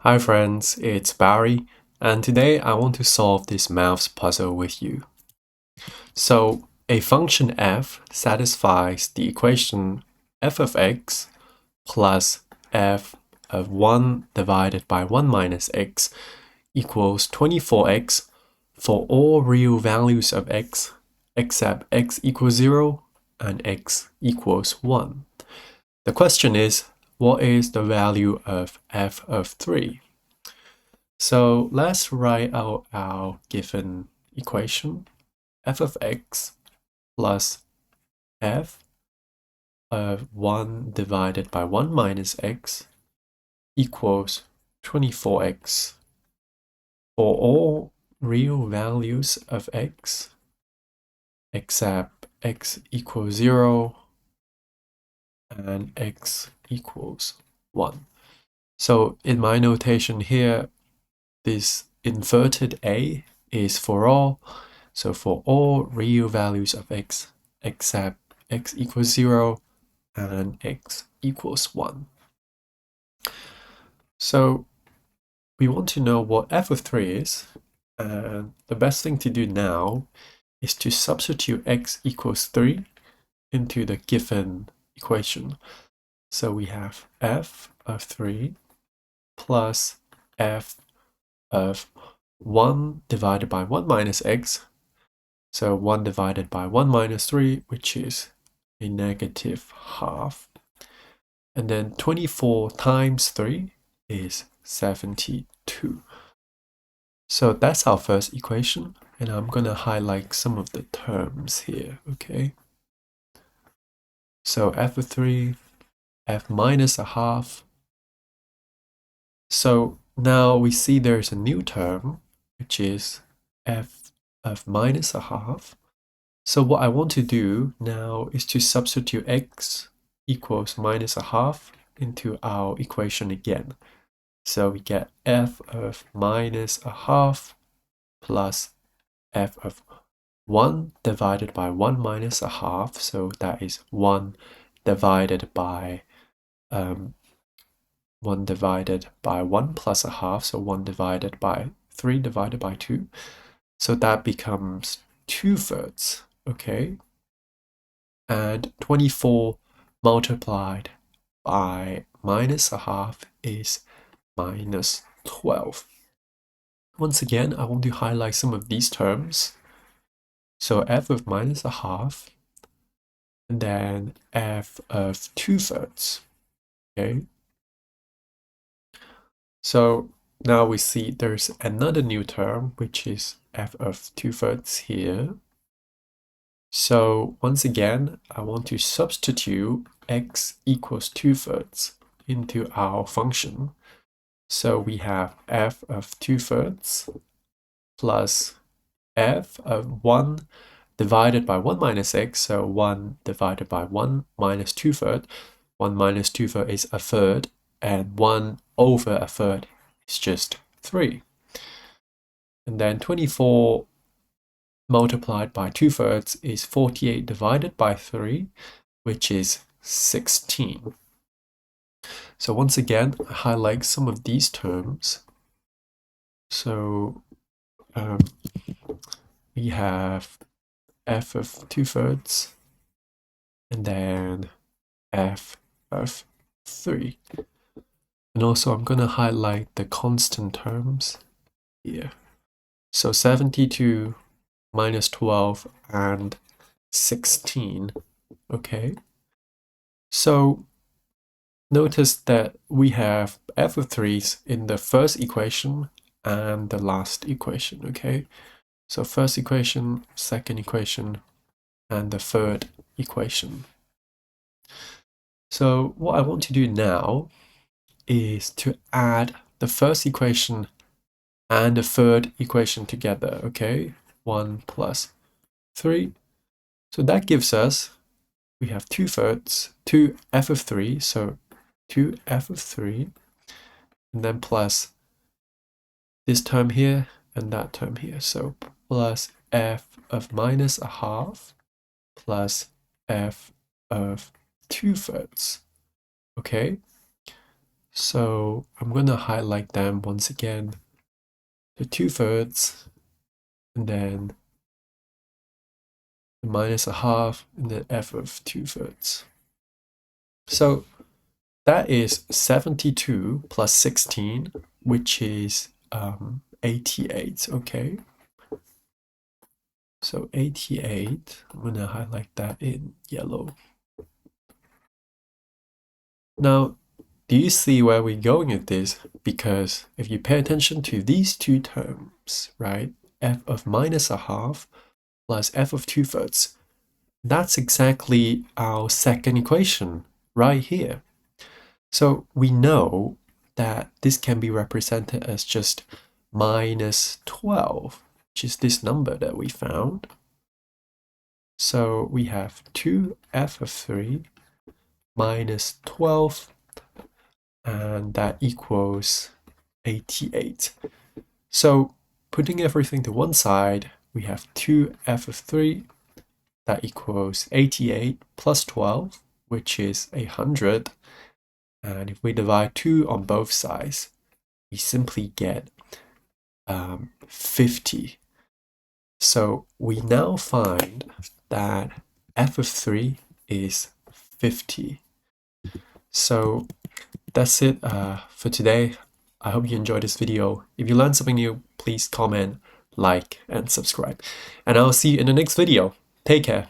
Hi friends, it's Barry, and today I want to solve this maths puzzle with you. So, a function f satisfies the equation f of x plus f of 1 divided by 1 minus x equals 24x for all real values of x except x equals 0 and x equals 1. The question is, what is the value of f of 3? So let's write out our given equation. F of x plus f of 1 divided by 1 minus x equals 24x for all real values of x except x equals 0 and x equals 1. So in my notation here, this inverted A is for all. So for all real values of x except x equals 0 and x equals 1. So we want to know what f of 3 is. And the best thing to do now is to substitute x equals 3 into the given equation. So we have f of 3 plus f of 1 divided by 1 minus x. So 1 divided by 1 minus 3, which is a negative half. And then 24 times 3 is 72. So that's our first equation. And I'm going to highlight some of the terms here, okay? So f of 3, f minus a half. So now we see there's a new term, which is f of minus a half. So what I want to do now is to substitute x equals minus a half into our equation again. So we get f of minus a half plus f of 1 divided by 1 minus a half. So that is 1 divided by 1 plus a half. So 1 divided by 3 divided by 2. So that becomes 2/3. Okay, and 24 multiplied by minus a half is minus 12. Once again, I want to highlight some of these terms. So f of minus a half, and then f of 2/3. Okay, so now we see there's another new term, which is f of 2/3 here. So once again, I want to substitute x equals 2/3 into our function. So we have f of 2/3 plus f of 1 divided by 1 minus x. So 1 divided by 1 minus 2/3. 1 minus 2/3 is a third, and 1 over a third is just 3. And then 24 multiplied by 2/3 is 48 divided by 3, which is 16. So once again, I highlight some of these terms. So we have f of 2/3 and then f of 3. And also I'm going to highlight the constant terms here. So 72 minus 12 and 16. Okay, so notice that we have f of 3's in the first equation and the last equation. Okay, so first equation, second equation, and the third equation. So what I want to do now is to add the first equation and the third equation together. Okay, 1 plus 3. So that gives us, we have 2/3, 2f of 3, so 2f of 3, and then plus this term here and that term here. So plus f of minus a half plus f of 2/3. Okay, So I'm going to highlight them once again. The 2/3, and then the minus a half, and then f of 2/3. So that is 72 plus 16, which is 88, okay? So 88, I'm going to highlight that in yellow. Now, do you see where we're going with this? Because if you pay attention to these two terms, right, f of minus a half plus f of 2/3, that's exactly our second equation right here. So we know that this can be represented as just minus 12, which is this number that we found. So we have 2f of 3 minus 12, and that equals 88. So putting everything to one side, we have 2f of 3, that equals 88 plus 12, which is 100. And if we divide 2 on both sides, we simply get 50. So we now find that f of 3 is 50. So that's it for today. I hope you enjoyed this video. If you learned something new, please comment, like, and subscribe. And I'll see you in the next video. Take care.